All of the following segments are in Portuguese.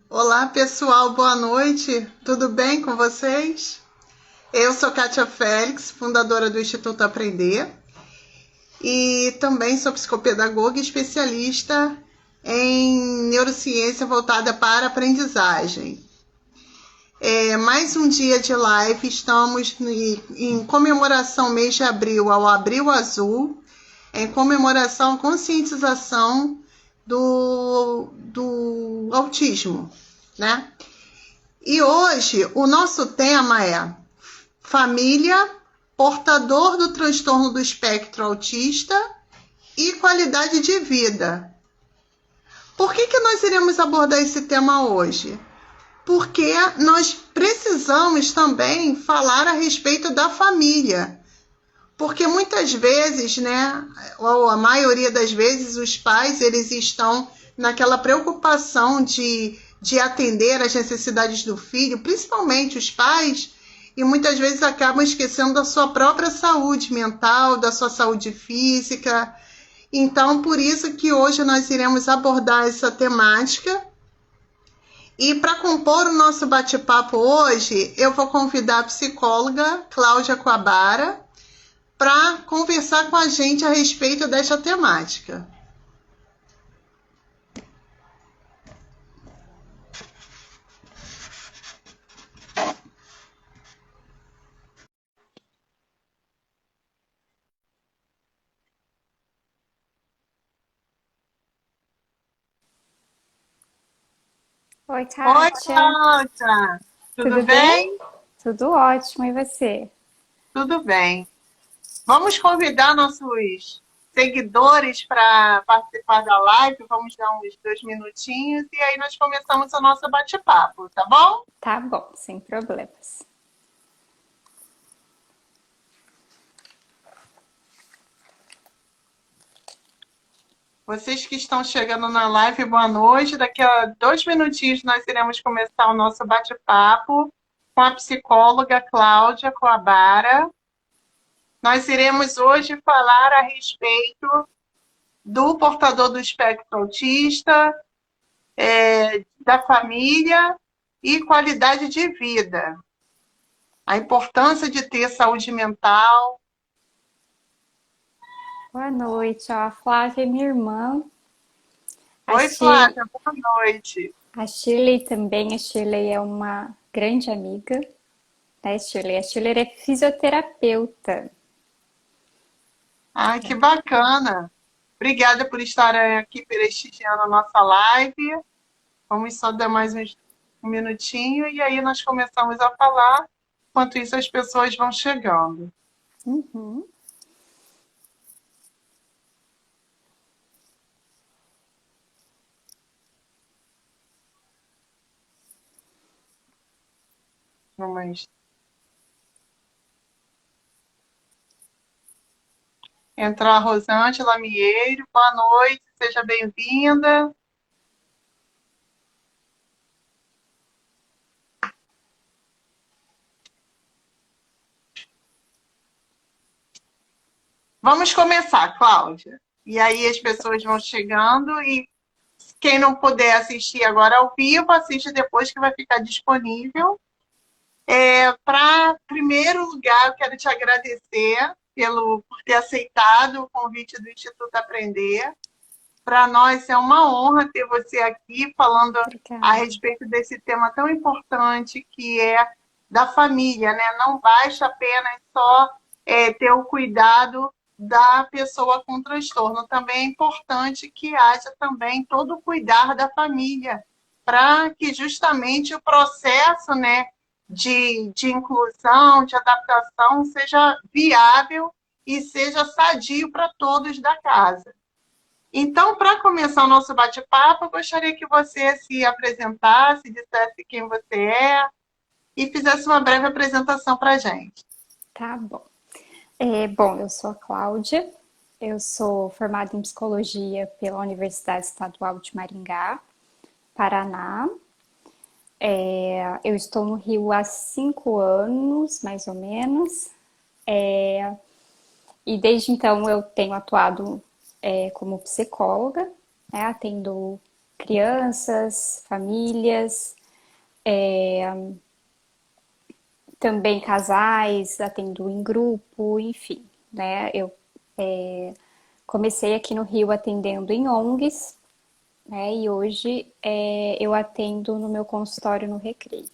Olá, pessoal, boa noite. Tudo bem com vocês? Eu sou Kátia Félix, fundadora do Instituto Aprender, e também sou psicopedagoga e especialista em neurociência voltada para aprendizagem. Mais um dia de live, estamos em comemoração mês de abril ao Abril Azul, em comemoração, conscientização do autismo, né? E hoje o nosso tema é família, portador do transtorno do espectro autista e qualidade de vida. Por que nós iremos abordar esse tema hoje? Porque nós precisamos também falar a respeito da família. Porque muitas vezes, né, ou a maioria das vezes, os pais eles estão naquela preocupação de atender às necessidades do filho, principalmente os pais, e muitas vezes acabam esquecendo da sua própria saúde mental, da sua saúde física. Então, por isso que hoje nós iremos abordar essa temática. E para compor o nosso bate-papo hoje, eu vou convidar a psicóloga Cláudia Coabara para conversar com a gente a respeito desta temática. Oi, Oi, Kátia. Cláudia! Tudo Tudo bem? bem? Tudo ótimo. E você? Tudo bem. Vamos convidar nossos seguidores para participar da live. Vamos dar uns 2 minutinhos e aí nós começamos o nosso bate-papo, tá bom? Tá bom, sem problemas. Vocês que estão chegando na live, boa noite. Daqui a 2 minutinhos nós iremos começar o nosso bate-papo com a psicóloga Cláudia Coabara. Nós iremos hoje falar a respeito do portador do espectro autista, da família e qualidade de vida. A importância de ter saúde mental. Boa noite. Ó, a Flávia é minha irmã. A, Oi, Shir... Flávia, boa noite. a Shirley também. A Shirley é uma grande amiga, né, Shirley? A Shirley é fisioterapeuta. Ai, que bacana. Obrigada por estarem aqui prestigiando a nossa live. Vamos só dar mais um minutinho e aí nós começamos a falar. Enquanto isso, as pessoas vão chegando. Uhum. Vamos. Entrar a Rosângela Mieiro. Boa noite, seja bem-vinda. Vamos começar, Cláudia. E aí as pessoas vão chegando e quem não puder assistir agora ao vivo, assiste depois que vai ficar disponível. Para primeiro lugar, eu quero te agradecer por ter aceitado o convite do Instituto Aprender. Para nós é uma honra ter você aqui falando a Obrigada. respeito desse tema tão importante que é da família, né? Não basta apenas só ter o cuidado da pessoa com transtorno, também é importante que haja também todo o cuidar da família, para que justamente o processo, né, de inclusão, de adaptação seja viável e seja sadio para todos da casa. Então, para começar o nosso bate-papo, eu gostaria que você se apresentasse, dissesse quem você é e fizesse uma breve apresentação para a gente. Tá bom. Bom, eu sou a Cláudia. Eu sou formada em psicologia pela Universidade Estadual de Maringá, Paraná. Eu estou no Rio há 5 anos, mais ou menos, e desde então eu tenho atuado como psicóloga, né? Atendo crianças, famílias, também casais, atendo em grupo, enfim, né? Eu comecei aqui no Rio atendendo em ONGs, né? E hoje eu atendo no meu consultório no Recreio.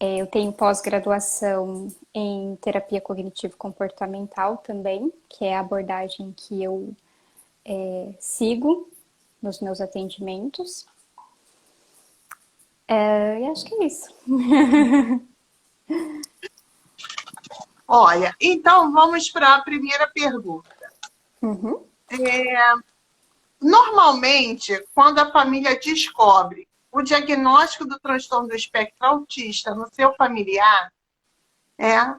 Eu tenho pós-graduação em terapia cognitivo-comportamental também, que é a abordagem que eu sigo nos meus atendimentos. E acho que é isso. Olha, então vamos para a primeira pergunta. Uhum. Normalmente, quando a família descobre o diagnóstico do transtorno do espectro autista no seu familiar,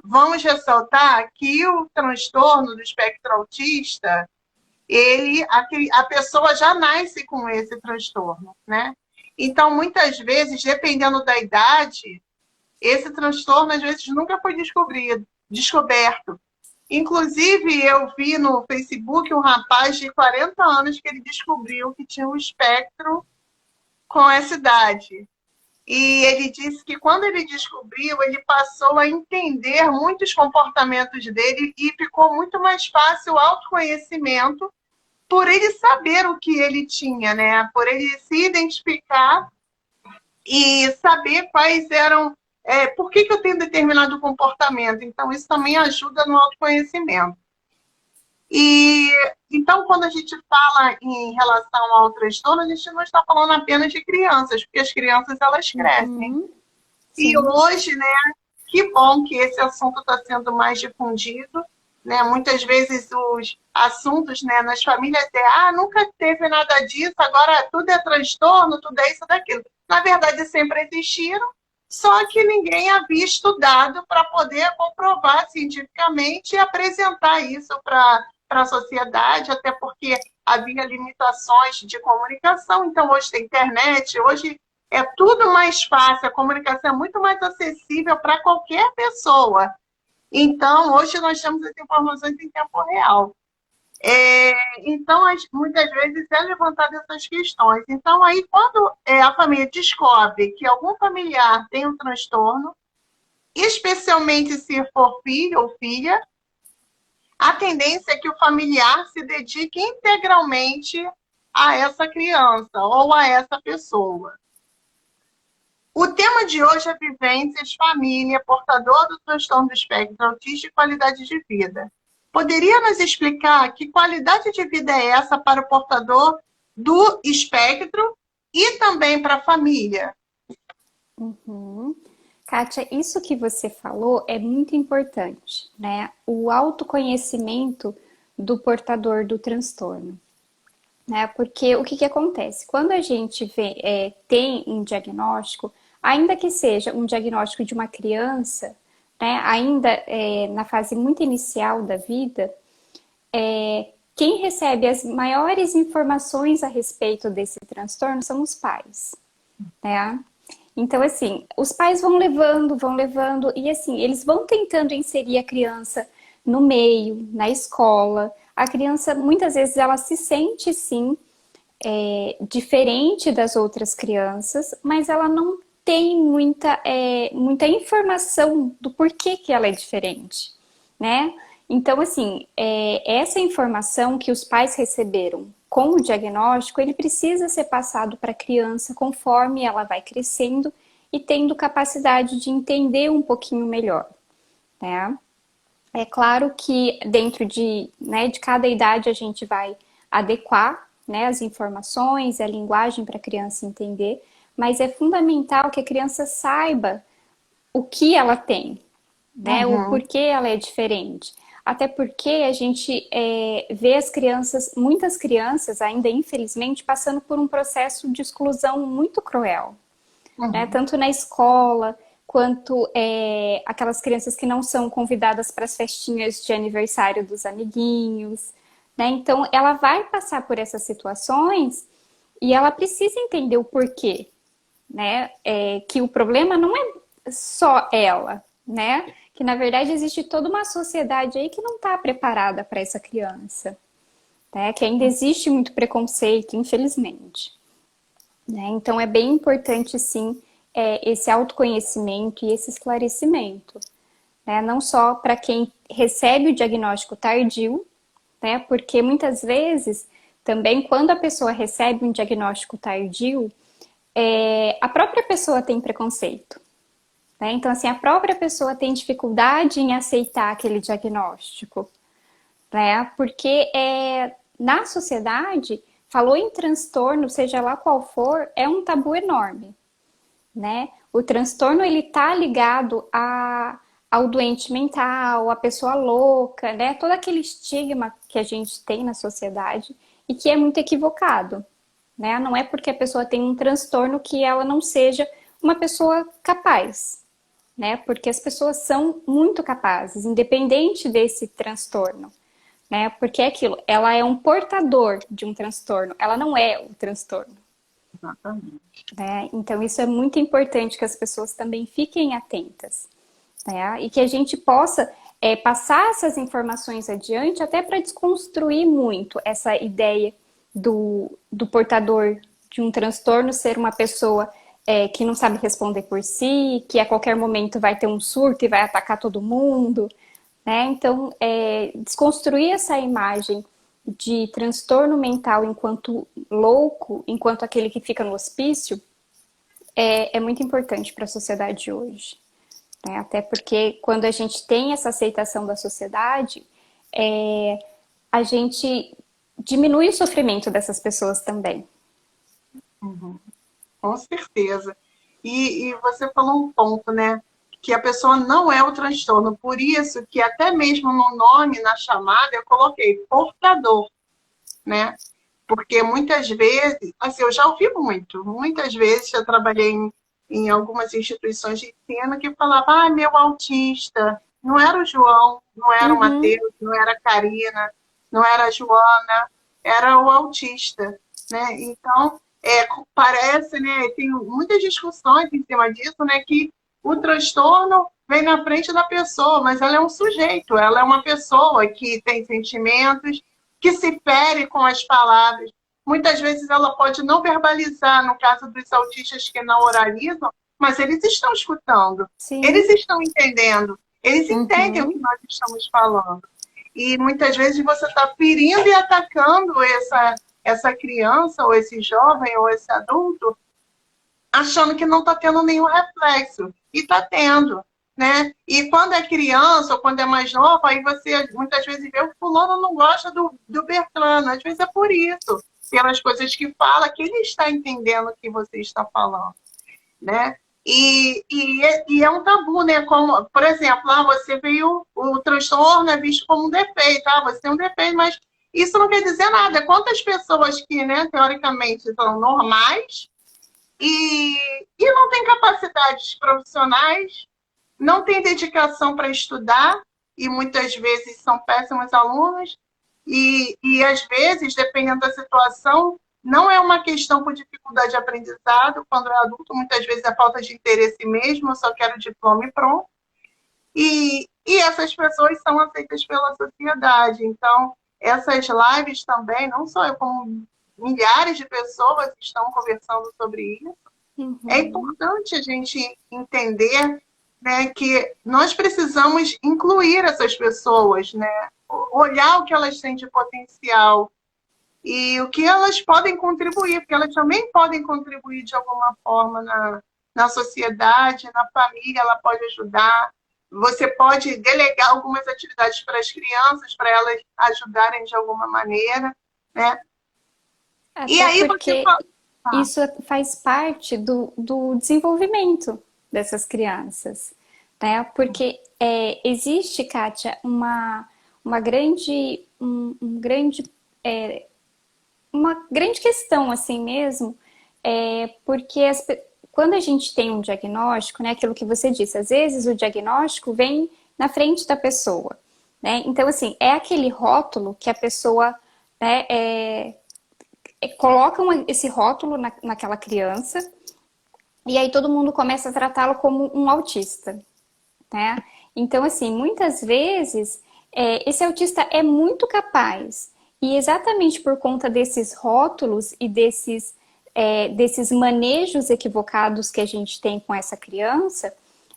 vamos ressaltar que o transtorno do espectro autista, a pessoa já nasce com esse transtorno, né? Então, muitas vezes, dependendo da idade, esse transtorno às vezes nunca foi descoberto. Inclusive, eu vi no Facebook um rapaz de 40 anos que ele descobriu que tinha um espectro com essa idade. E ele disse que quando ele descobriu, ele passou a entender muitos comportamentos dele e ficou muito mais fácil o autoconhecimento por ele saber o que ele tinha, né? Por ele se identificar e saber quais eram, por que eu tenho determinado comportamento. Então, isso também ajuda no autoconhecimento. E então, quando a gente fala em relação ao transtorno, a gente não está falando apenas de crianças, porque as crianças elas crescem. Uhum. E hoje, né, que bom que esse assunto está sendo mais difundido, né? Muitas vezes os assuntos, né, nas famílias nunca teve nada disso, agora tudo é transtorno, tudo é isso, daquilo. Na verdade, sempre existiram, só que ninguém havia estudado para poder comprovar cientificamente e apresentar isso para a sociedade, até porque havia limitações de comunicação. Então, hoje tem internet, hoje é tudo mais fácil, a comunicação é muito mais acessível para qualquer pessoa. Então, hoje nós temos as informações em tempo real. Então, muitas vezes é levantada essas questões. Então, aí, quando a família descobre que algum familiar tem um transtorno, especialmente se for filho ou filha, a tendência é que o familiar se dedique integralmente a essa criança ou a essa pessoa. O tema de hoje é vivências, família, portador do transtorno do espectro autista e qualidade de vida. Poderia nos explicar que qualidade de vida é essa para o portador do espectro e também para a família? Uhum. Kátia, isso que você falou é muito importante, né? O autoconhecimento do portador do transtorno, né? Porque o que acontece? Quando a gente tem um diagnóstico, ainda que seja um diagnóstico de uma criança, né? Ainda na fase muito inicial da vida, quem recebe as maiores informações a respeito desse transtorno são os pais, né? Então, assim, os pais vão levando, e assim, eles vão tentando inserir a criança no meio, na escola. A criança, muitas vezes, ela se sente, sim, diferente das outras crianças, mas ela não tem muita informação do porquê que ela é diferente, né? Então, assim, essa informação que os pais receberam com o diagnóstico, ele precisa ser passado para a criança conforme ela vai crescendo e tendo capacidade de entender um pouquinho melhor, né? É claro que dentro de cada idade a gente vai adequar, né, as informações, a linguagem para a criança entender, mas é fundamental que a criança saiba o que ela tem, né, o porquê ela é diferente. Até porque a gente vê muitas crianças ainda, infelizmente, passando por um processo de exclusão muito cruel, né? Tanto na escola, quanto aquelas crianças que não são convidadas para as festinhas de aniversário dos amiguinhos, né? Então, ela vai passar por essas situações e ela precisa entender o porquê, né? Que o problema não é só ela, né? Que na verdade existe toda uma sociedade aí que não está preparada para essa criança, né? Que ainda existe muito preconceito, infelizmente. né? Então é bem importante, sim, esse autoconhecimento e esse esclarecimento, né? Não só para quem recebe o diagnóstico tardio, né? Porque muitas vezes, também, quando a pessoa recebe um diagnóstico tardio, a própria pessoa tem preconceito, né? Então, assim, a própria pessoa tem dificuldade em aceitar aquele diagnóstico, né? Porque na sociedade, falou em transtorno, seja lá qual for, é um tabu enorme, né? O transtorno, ele tá ligado ao doente mental, à pessoa louca, né? Todo aquele estigma que a gente tem na sociedade e que é muito equivocado, né? Não é porque a pessoa tem um transtorno que ela não seja uma pessoa capaz, né? Porque as pessoas são muito capazes, independente desse transtorno, né? Porque é aquilo, ela é um portador de um transtorno, ela não é o transtorno, Exatamente. né? Então isso é muito importante que as pessoas também fiquem atentas, né? E que a gente possa passar essas informações adiante até para desconstruir muito essa ideia do portador de um transtorno ser uma pessoa que não sabe responder por si, que a qualquer momento vai ter um surto e vai atacar todo mundo, né? Então, desconstruir essa imagem de transtorno mental enquanto louco, enquanto aquele que fica no hospício, é muito importante para a sociedade de hoje, né? Até porque quando a gente tem essa aceitação da sociedade, a gente diminui o sofrimento dessas pessoas também. Uhum. Com certeza. E você falou um ponto, né? Que a pessoa não é o transtorno. Por isso que até mesmo no nome, na chamada, eu coloquei portador, né? Porque muitas vezes, assim, eu já ouvi muitas vezes eu trabalhei em algumas instituições de ensino que falava, meu autista, não era o João, não era o Uhum. Matheus, não era a Karina, não era a Joana, era o autista, né? Então, parece, né, tem muitas discussões em cima disso, né, que o transtorno vem na frente da pessoa, mas ela é um sujeito, ela é uma pessoa que tem sentimentos, que se fere com as palavras. Muitas vezes ela pode não verbalizar, no caso dos autistas que não oralizam, mas eles estão escutando, eles Sim. estão entendendo, eles entendem o que Uhum. nós estamos falando. E muitas vezes você está ferindo e atacando essa criança, ou esse jovem, ou esse adulto, achando que não está tendo nenhum reflexo. E está tendo. Né? E quando é criança ou quando é mais nova, aí você muitas vezes vê o fulano não gosta do Bertrano. Às vezes é por isso, pelas coisas que fala, que ele está entendendo o que você está falando. Né? E é um tabu, né? Como, por exemplo, você veio, o transtorno é visto como um defeito, você tem um defeito, mas isso não quer dizer nada. Quantas pessoas que, né, teoricamente, são normais e não têm capacidades profissionais, não têm dedicação para estudar, e muitas vezes são péssimos alunos, e às vezes, dependendo da situação, não é uma questão por dificuldade de aprendizado, quando é adulto, muitas vezes é falta de interesse mesmo, eu só quero diploma e pronto. E essas pessoas são aceitas pela sociedade. Então, essas lives também, não só eu, como milhares de pessoas estão conversando sobre isso. É Uhum. importante a gente entender, né, que nós precisamos incluir essas pessoas, né, olhar o que elas têm de potencial e o que elas podem contribuir, porque elas também podem contribuir de alguma forma na sociedade, na família, ela pode ajudar. Você pode delegar algumas atividades para as crianças, para elas ajudarem de alguma maneira, né? E Até aí você porque fala, isso faz parte do desenvolvimento dessas crianças, né? Porque existe, Kátia, uma grande, uma grande questão assim mesmo, porque quando a gente tem um diagnóstico, né, aquilo que você disse, às vezes o diagnóstico vem na frente da pessoa, né? Então, assim, é aquele rótulo que a pessoa, né, coloca esse rótulo naquela criança e aí todo mundo começa a tratá-lo como um autista, né? Então, assim, muitas vezes esse autista é muito capaz e exatamente por conta desses rótulos e desses manejos equivocados que a gente tem com essa criança,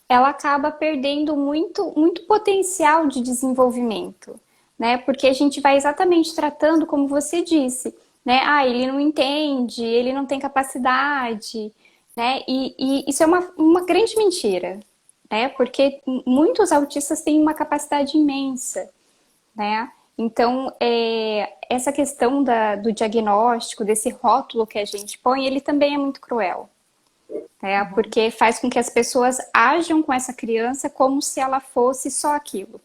ela acaba perdendo muito, muito potencial de desenvolvimento, né? Porque a gente vai exatamente tratando como você disse, né? Ah, ele não entende, ele não tem capacidade, né? E isso é uma grande mentira, né? Porque muitos autistas têm uma capacidade imensa, né? Então, essa questão do diagnóstico, desse rótulo que a gente põe, ele também é muito cruel, né? Porque faz com que as pessoas ajam com essa criança como se ela fosse só aquilo,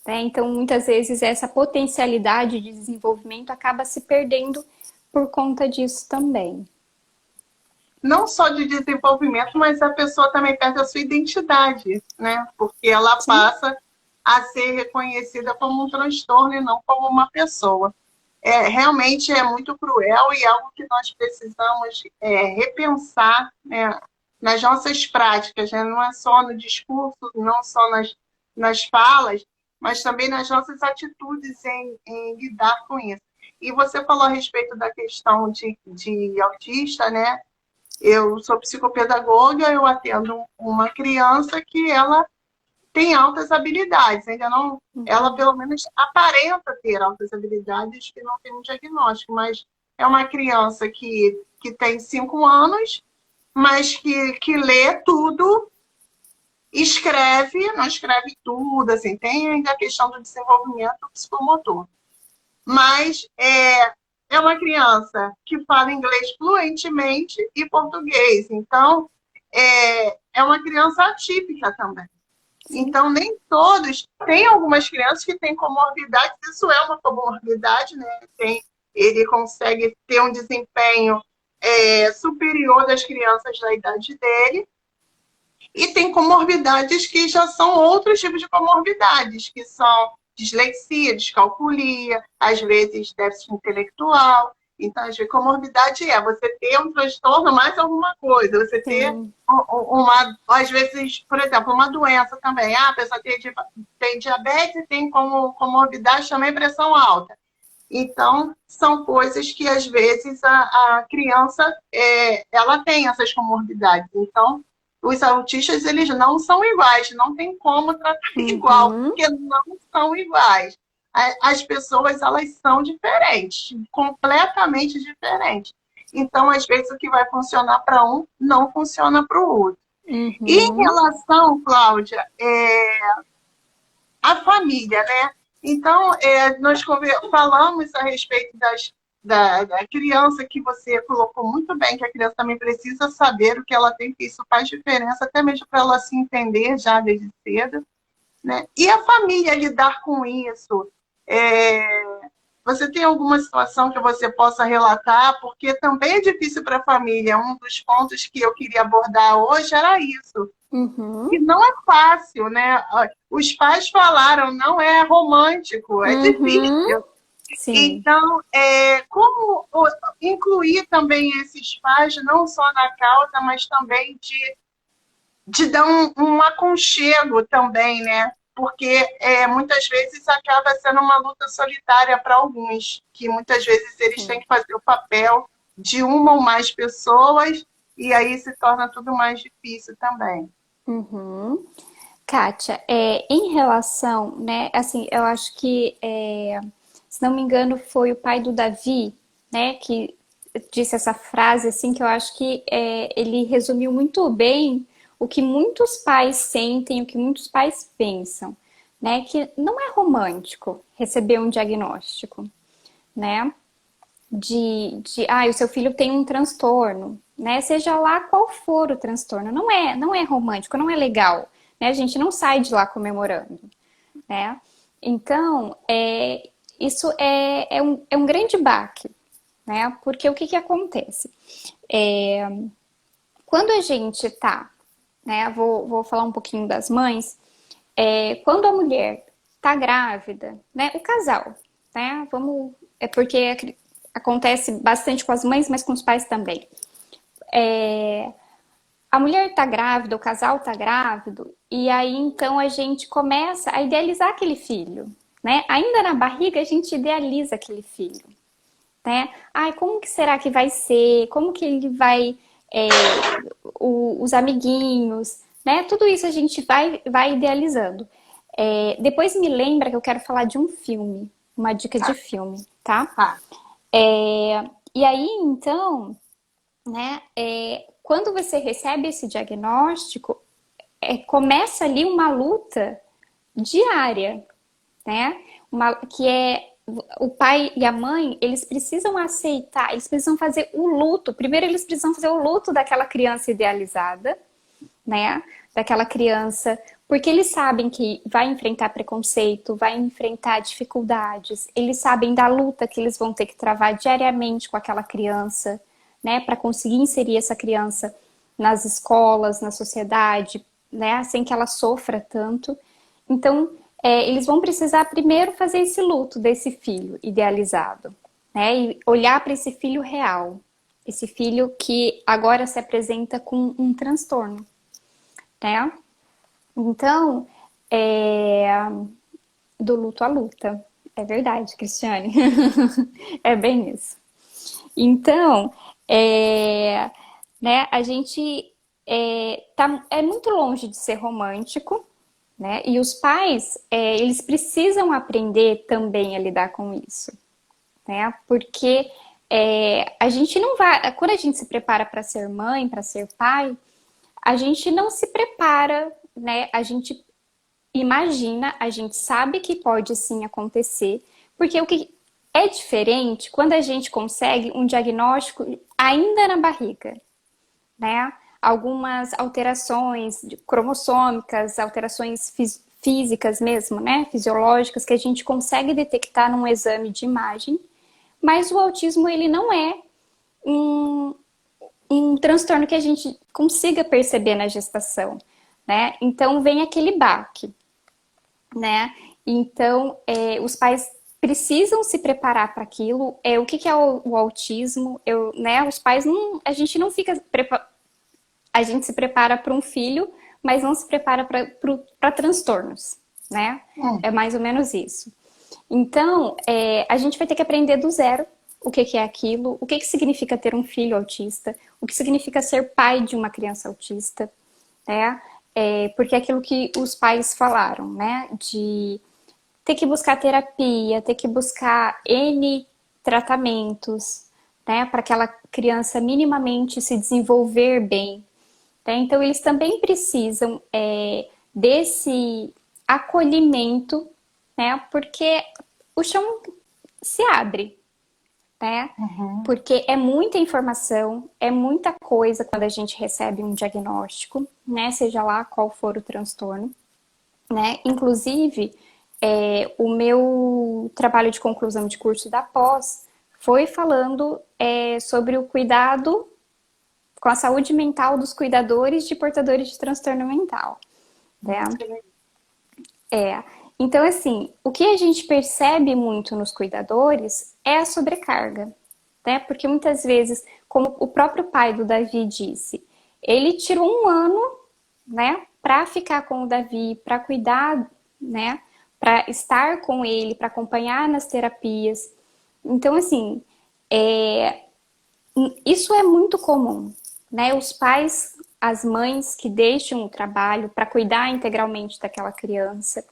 né? Então, muitas vezes, essa potencialidade de desenvolvimento acaba se perdendo por conta disso também. Não só de desenvolvimento, mas a pessoa também perde a sua identidade, né? Porque ela Sim. passa a ser reconhecida como um transtorno e não como uma pessoa. Realmente é muito cruel e é algo que nós precisamos repensar, né, nas nossas práticas, né? Não é só no discurso, não só nas falas, mas também nas nossas atitudes em lidar com isso. E você falou a respeito da questão de autista, né? Eu sou psicopedagoga, eu atendo uma criança que ela tem altas habilidades, ainda não, ela pelo menos aparenta ter altas habilidades que não tem um diagnóstico, mas é uma criança que tem 5 anos, mas que lê tudo, escreve, não escreve tudo, assim, tem ainda a questão do desenvolvimento psicomotor. Mas é uma criança que fala inglês fluentemente e português, então é uma criança atípica também. Sim. Então, nem todos. Tem algumas crianças que têm comorbidades, isso é uma comorbidade, né? Ele consegue ter um desempenho superior das crianças da idade dele. E tem comorbidades que já são outros tipos de comorbidades, que são dislexia, descalculia, às vezes déficit intelectual. Então, às vezes, comorbidade você ter um transtorno mais alguma coisa, você ter Sim. às vezes, por exemplo, uma doença também. A pessoa tem diabetes e tem como comorbidade também pressão alta. Então, são coisas que, às vezes, a criança ela tem essas comorbidades. Então, os autistas, eles não são iguais, não tem como tratar igual, Uhum. porque não são iguais. As pessoas, elas são diferentes, completamente diferentes. Então, às vezes, o que vai funcionar para um, não funciona para o outro. E em Uhum. relação, Cláudia, à família, né? Então, nós falamos a respeito da criança, que você colocou muito bem, que a criança também precisa saber o que ela tem, que isso faz diferença, até mesmo para ela se entender já desde cedo, né? E a família lidar com isso. Você tem alguma situação que você possa relatar? Porque também é difícil para a família. Um dos pontos que eu queria abordar hoje era isso. E Uhum. não é fácil, né? Os pais falaram, não é romântico, é Uhum. difícil. Sim. Então, como incluir também esses pais, não só na causa, mas também de dar um aconchego também, né? Porque muitas vezes acaba sendo uma luta solitária para alguns, que muitas vezes eles têm Sim. que fazer o papel de uma ou mais pessoas, e aí se torna tudo mais difícil também. Uhum. Kátia, em relação, né, assim, eu acho que, se não me engano, foi o pai do Davi, né, que disse essa frase, assim, que eu acho que ele resumiu muito bem o que muitos pais sentem, o que muitos pais pensam, né, que não é romântico receber um diagnóstico, né, o seu filho tem um transtorno, né? Seja lá qual for o transtorno, não é romântico, não é legal, né? A gente não sai de lá comemorando, né? Então, isso é um grande baque, né? Porque o que que acontece? Quando a gente tá, né? Vou falar um pouquinho das mães. Quando a mulher tá grávida, né? O casal, né? É porque acontece bastante com as mães, mas com os pais também. A mulher tá grávida, o casal tá grávido, e aí então a gente começa a idealizar aquele filho, né? Ainda na barriga a gente idealiza aquele filho, né? Ai, como que será que vai ser? Como que ele vai, é, os amiguinhos, né? Tudo isso a gente vai idealizando. Depois me lembra que eu quero falar de um filme, uma dica de Tá, filme, tá? tá. E aí, então, né, quando você recebe esse diagnóstico, começa ali uma luta diária, né? Que é o pai e a mãe, eles precisam aceitar, eles precisam fazer o luto. Primeiro, eles precisam fazer o luto daquela criança idealizada, né? Daquela criança, porque eles sabem que vai enfrentar preconceito, vai enfrentar dificuldades, eles sabem da luta que eles vão ter que travar diariamente com aquela criança, né? Para conseguir inserir essa criança nas escolas, na sociedade, né? Sem que ela sofra tanto. Então, eles vão precisar primeiro fazer esse luto desse filho idealizado, né? E olhar para esse filho real, esse filho que agora se apresenta com um transtorno, né? Então, é, do luto à luta. É verdade, Cristiane. É bem isso. Então, né, a gente é muito longe de ser romântico, né? E os pais, eles precisam aprender também a lidar com isso, né? Porque a gente não vai, quando a gente se prepara para ser mãe, para ser pai, a gente não se prepara, né? A gente imagina, a gente sabe que pode sim acontecer, porque o que é diferente quando a gente consegue um diagnóstico ainda na barriga, né? Algumas alterações cromossômicas, alterações físicas mesmo, né? Fisiológicas que a gente consegue detectar num exame de imagem, mas o autismo ele não é um, um transtorno que a gente consiga perceber na gestação, né? Então vem aquele baque, né? Então os pais precisam se preparar para aquilo. O que é o autismo? Né? Os pais não, a gente não fica a gente se prepara para um filho, mas não se prepara para transtornos, né? É mais ou menos isso. Então, a gente vai ter que aprender do zero o que é aquilo, o que significa ter um filho autista, o que significa ser pai de uma criança autista, né? Porque é aquilo que os pais falaram, né? De ter que buscar terapia, ter que buscar N tratamentos, né? Para aquela criança minimamente se desenvolver bem. Né? Então, eles também precisam desse acolhimento, né? Porque o chão se abre, né? Uhum. Porque é muita informação, é muita coisa quando a gente recebe um diagnóstico, né? Seja lá qual for o transtorno, né? Inclusive, o meu trabalho de conclusão de curso da pós foi falando sobre o cuidado com a saúde mental dos cuidadores de portadores de transtorno mental, né? Então, assim, o que a gente percebe muito nos cuidadores é a sobrecarga, né? Porque muitas vezes, como o próprio pai do Davi disse, ele tirou um ano, né, para ficar com o Davi, para cuidar, né, para estar com ele, para acompanhar nas terapias. Então, assim, isso é muito comum, né? Os pais, as mães que deixam o trabalho para cuidar integralmente daquela criança.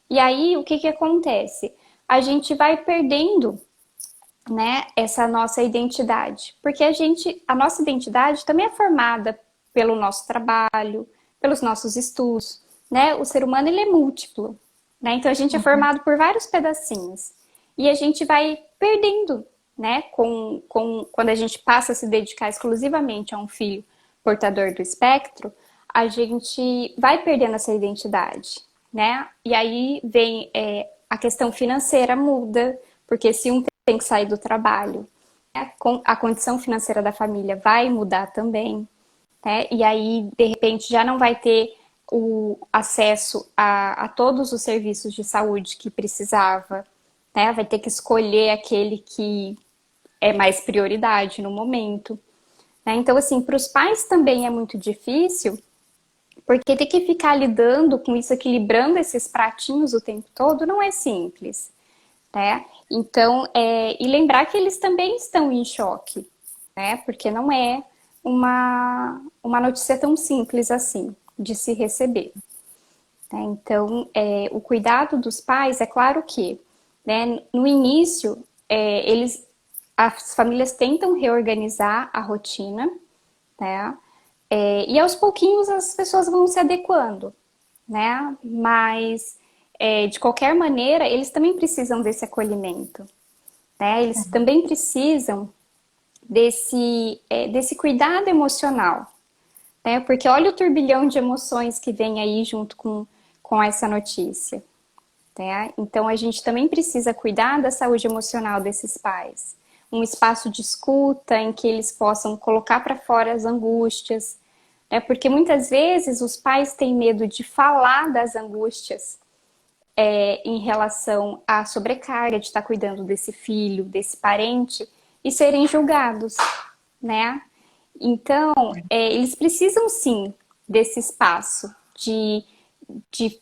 E aí, o que acontece? A gente vai perdendo, né, essa nossa identidade. Porque a nossa identidade também é formada pelo nosso trabalho, pelos nossos estudos, né? O ser humano, ele é múltiplo, né? Então, a gente é Uhum. formado por vários pedacinhos. E a gente vai perdendo, né? Quando a gente passa a se dedicar exclusivamente a um filho portador do espectro, a gente vai perdendo essa identidade, né? E aí vem a questão financeira muda, porque se um tem que sair do trabalho, né, a condição financeira da família vai mudar também, né? E aí, de repente, já não vai ter o acesso a todos os serviços de saúde que precisava, né? Vai ter que escolher aquele que é mais prioridade no momento, né? Então, assim, para os pais também é muito difícil, porque ter que ficar lidando com isso, equilibrando esses pratinhos o tempo todo, não é simples, né? Então, e lembrar que eles também estão em choque, né? Porque não é uma notícia tão simples assim de se receber. Né? Então, o cuidado dos pais, é claro que, né, no início, as famílias tentam reorganizar a rotina, né? E aos pouquinhos as pessoas vão se adequando, né? Mas, de qualquer maneira, eles também precisam desse acolhimento, né? Eles também precisam desse cuidado emocional, né? Porque olha o turbilhão de emoções que vem aí junto com essa notícia, né? Então a gente também precisa cuidar da saúde emocional desses pais. Um espaço de escuta em que eles possam colocar para fora as angústias, né? Porque muitas vezes os pais têm medo de falar das angústias em relação à sobrecarga de estar cuidando desse filho, desse parente, e serem julgados, né? Então, eles precisam sim desse espaço de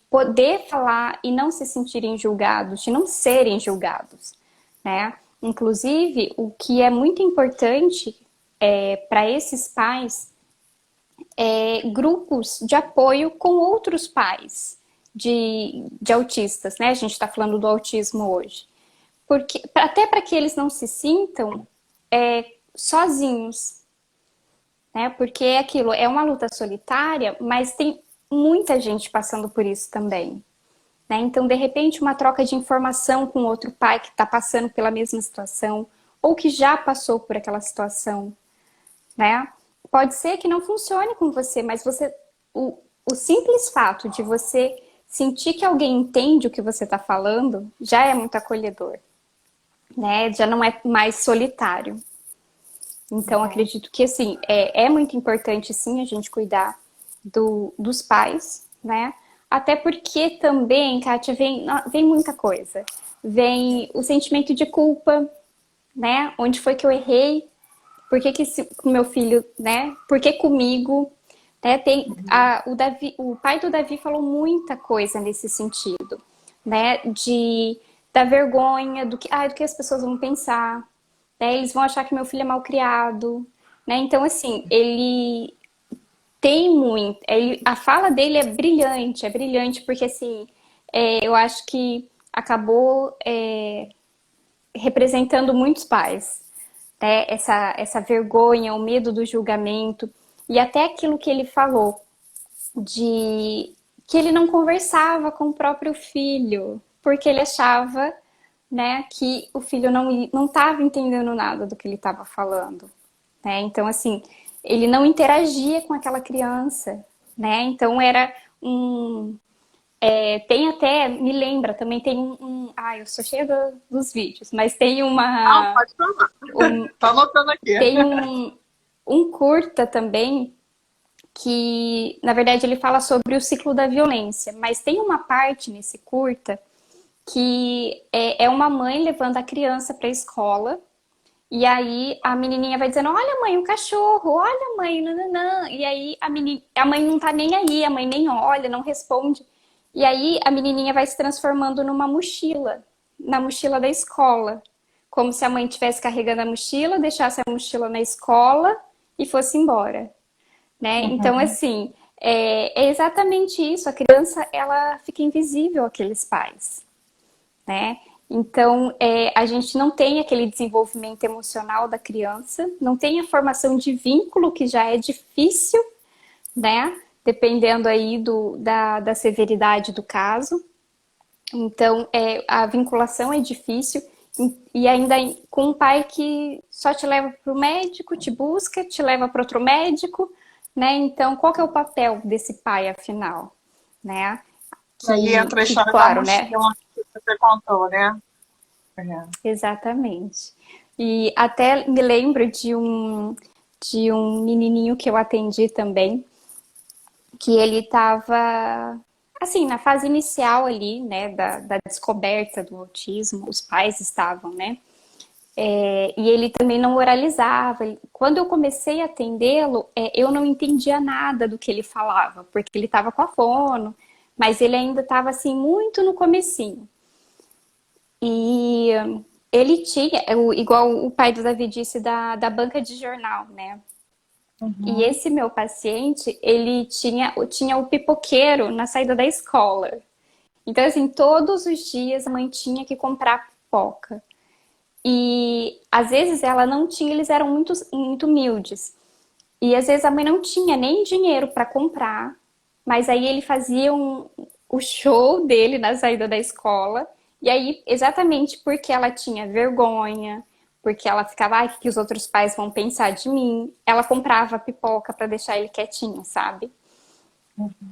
poder falar e não se sentirem julgados, de não serem julgados, né? Inclusive, o que é muito importante para esses pais grupos de apoio com outros pais de autistas, né? A gente está falando do autismo hoje. Porque, até para que eles não se sintam sozinhos, né? Porque aquilo é uma luta solitária, mas tem muita gente passando por isso também. Né? Então, de repente, uma troca de informação com outro pai que está passando pela mesma situação, ou que já passou por aquela situação, né? Pode ser que não funcione com você, mas o simples fato de você sentir que alguém entende o que você está falando já é muito acolhedor, né? Já não é mais solitário. Então, acredito que, assim, é muito importante, sim, a gente cuidar dos pais, né? Até porque também, Kátia, vem muita coisa. Vem o sentimento de culpa, né? Onde foi que eu errei? Por que o meu filho, né? Por que comigo? Né? O pai do Davi falou muita coisa nesse sentido, né? Da vergonha, do que as pessoas vão pensar, né? Eles vão achar que meu filho é mal criado, né? Então, assim, ele tem muito. A fala dele é brilhante, porque assim, eu acho que acabou representando muitos pais, né? Essa vergonha, o medo do julgamento, e até aquilo que ele falou, de que ele não conversava com o próprio filho, porque ele achava, né, que o filho não estava entendendo nada do que ele estava falando. Né? Então, assim, ele não interagia com aquela criança, né? Então era tem até, me lembra, também tem eu sou cheia dos vídeos, mas tem Não, pode falar. Tô anotando aqui. tem um curta também que, na verdade, ele fala sobre o ciclo da violência, mas tem uma parte nesse curta que é uma mãe levando a criança para a escola. E aí a menininha vai dizendo, olha mãe, um cachorro, olha mãe, nananã. E aí a mãe não tá nem aí, a mãe nem olha, não responde. E aí a menininha vai se transformando numa mochila, na mochila da escola. Como se a mãe estivesse carregando a mochila, deixasse a mochila na escola e fosse embora. Né? Então, assim, é exatamente isso. A criança, ela fica invisível àqueles pais. Né? Então, a gente não tem aquele desenvolvimento emocional da criança, não tem a formação de vínculo, que já é difícil, né? Dependendo aí da severidade do caso. Então, a vinculação é difícil, e ainda com um pai que só te leva para o médico, te busca, te leva para outro médico, né? Então, qual que é o papel desse pai, afinal? Né? Aí entra a história claro, da mochila, né? Que você contou, né? Exatamente. E até me lembro de um menininho que eu atendi também, que ele estava, assim, na fase inicial ali, né, da descoberta do autismo, os pais estavam, né? E ele também não oralizava. Quando eu comecei a atendê-lo, eu não entendia nada do que ele falava, porque ele estava com a fono, mas ele ainda estava, assim, muito no comecinho. E Ele tinha, igual o pai do Davi disse, da banca de jornal, né? E Uhum. esse meu paciente, ele tinha o pipoqueiro na saída da escola. Então, assim, todos os dias a mãe tinha que comprar pipoca. E às vezes ela não tinha, eles eram muito humildes. E às vezes a mãe não tinha nem dinheiro para comprar, mas aí ele fazia o show dele na saída da escola. E aí, exatamente porque ela tinha vergonha, porque ela ficava, ai, o que os outros pais vão pensar de mim, ela comprava pipoca para deixar ele quietinho, sabe?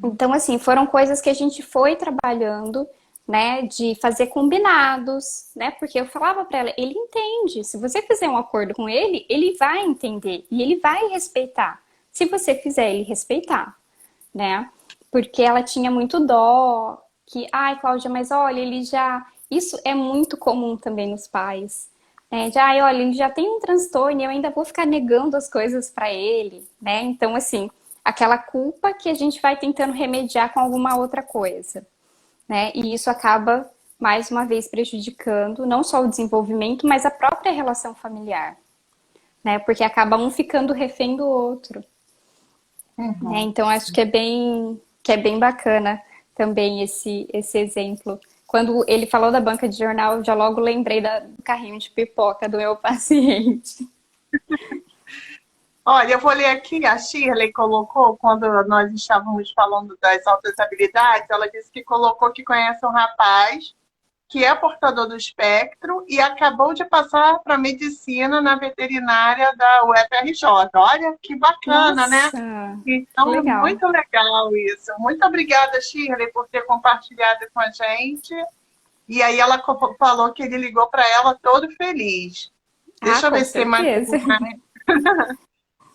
Então, assim, foram coisas que a gente foi trabalhando, né, de fazer combinados, né, porque eu falava para ela, ele entende, se você fizer um acordo com ele, ele vai entender e ele vai respeitar, se você fizer ele respeitar, né, porque ela tinha muito dó, que, ai, Cláudia, mas olha, ele já, isso é muito comum também nos pais, né, de, ai, olha, ele já tem um transtorno e eu ainda vou ficar negando as coisas para ele, né, então, assim, aquela culpa que a gente vai tentando remediar com alguma outra coisa, né? E isso acaba, mais uma vez, prejudicando não só o desenvolvimento, mas a própria relação familiar, né? Porque acaba um ficando refém do outro, né? Uhum. Então, acho que é bem bacana também esse exemplo. Quando ele falou da banca de jornal, eu já logo lembrei do carrinho de pipoca do meu paciente. Olha, eu vou ler aqui, a Shirley colocou, quando nós estávamos falando das altas habilidades, ela disse que colocou que conhece um rapaz que é portador do espectro e acabou de passar para medicina na veterinária da UFRJ. Olha que bacana, né? Nossa, que Então é legal. muito legal isso. Muito obrigada, Shirley, por ter compartilhado com a gente. E aí ela falou que ele ligou para ela todo feliz. Ah, Deixa eu com ver se tem mais certeza. alguma.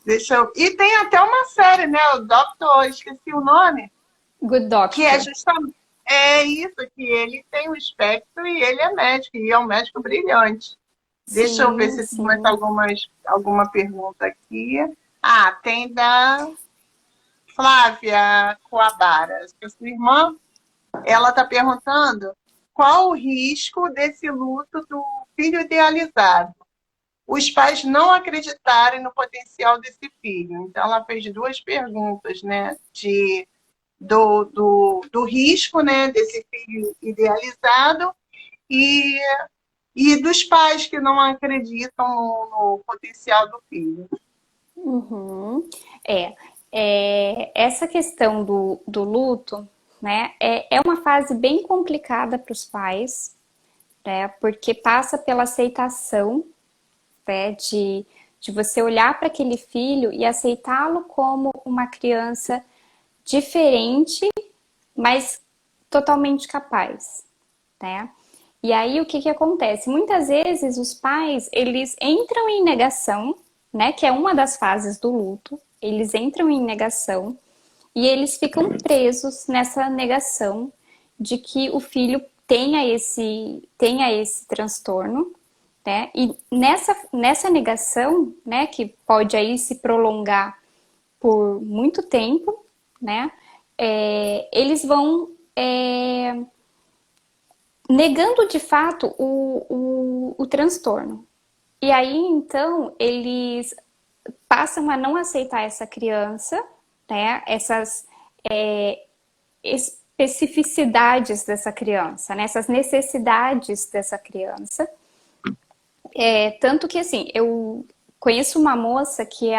Deixa eu... E tem até uma série, né? O Doctor, esqueci o nome, Good que é Doctor. justamente isso, que ele tem o espectro e ele é médico, e é um médico brilhante. Deixa eu ver Sim, se tem mais sim. alguma pergunta aqui. Ah, tem da Flávia Coabara, que é sua irmã. Ela está perguntando qual o risco desse luto do filho idealizado. Os pais não acreditarem no potencial desse filho. Então, ela fez duas perguntas, né? Do risco, né, desse filho idealizado e, e dos pais que não acreditam no potencial do filho. Uhum. É, essa questão do luto, né, é uma fase bem complicada para os pais, né, porque passa pela aceitação, né, de você olhar para aquele filho e aceitá-lo como uma criança diferente, mas totalmente capaz, né? E aí o que que acontece? Muitas vezes os pais, eles entram em negação, né, que é uma das fases do luto. Eles entram em negação e eles ficam presos nessa negação de que o filho tenha esse transtorno, né? E nessa negação, né, que pode aí se prolongar por muito tempo, né? Eles vão negando de fato o transtorno. E aí, então, eles passam a não aceitar essa criança, né? Essas especificidades dessa criança, né? Essas necessidades dessa criança. Tanto que, assim, eu conheço uma moça que